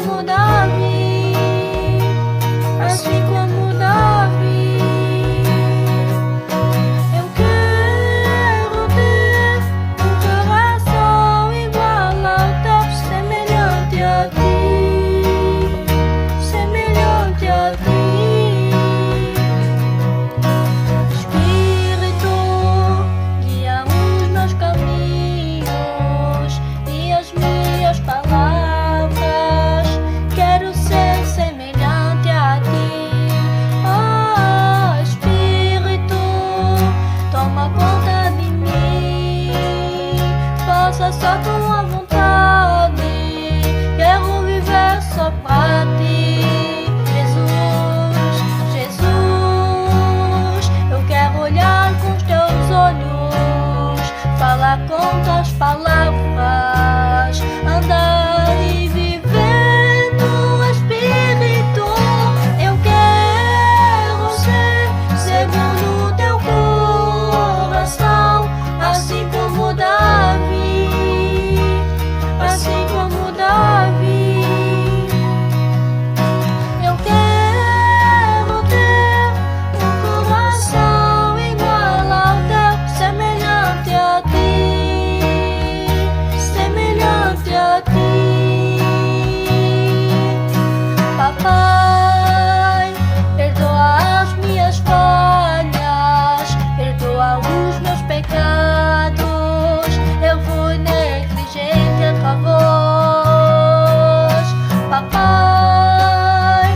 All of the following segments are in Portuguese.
como Davi, assim como Davi. Eu quero ter um coração igual ao teu, semelhante a ti, semelhante a ti. Espírito, guia os meus caminhos e as minhas palavras. Quero ser semelhante a ti. Oh, Espírito, toma conta de mim. Faça só tua vontade. Quero viver só pra ti. Jesus, Jesus, eu quero olhar com os teus olhos, falar com tuas palavras, andar e viver no Espírito. Eu quero ser segundo o teu coração, assim como Davi, assim como Davi. Eu quero ter um coração igual ao teu, semelhante a ti, semelhante a ti. Papai, perdoa as minhas falhas, perdoa os meus pecados. Eu fui negligente a tua voz. Papai,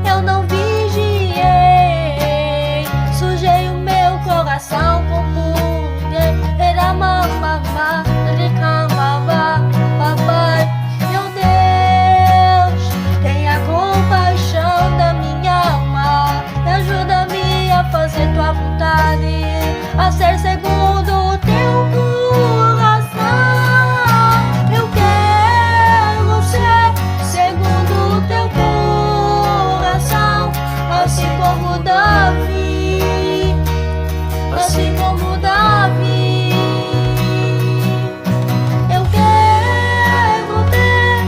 eu não vigiei, sujei o meu coração com purga. Era mamamá, reclamava. Papai, meu Deus, tenha compaixão da minha alma. Ajuda-me a fazer tua vontade, a ser segundo o teu coração. Eu quero ser segundo o teu coração, assim como Davi, assim como Davi. Eu quero ter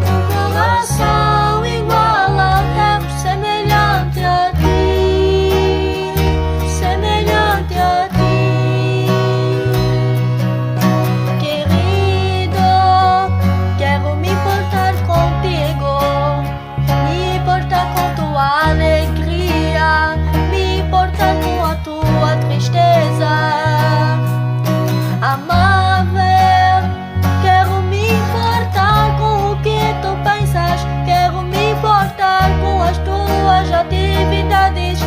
um coração igual ao teu, semelhante a ti, semelhante a ti. Querido, quero me importar contigo, me importar com tua alegria, me importar com a tua tristeza. Amável, quero me importar com o que tu pensas, quero me importar com as tuas atividades.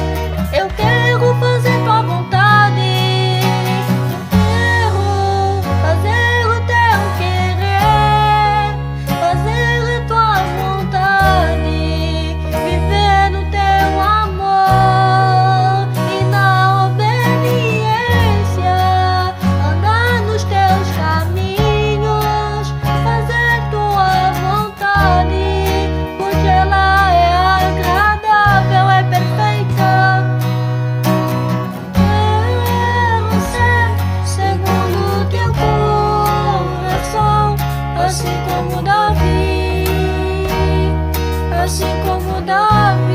Eu quero fazer tua vontade, quero fazer o teu querer, fazer tua vontade, viver no teu amor e na obediência, andar nos teus caminhos, fazer tua vontade, porque ela é agradável, é perfeita. Quero ser segundo o teu coração, assim como Davi, assim como Davi.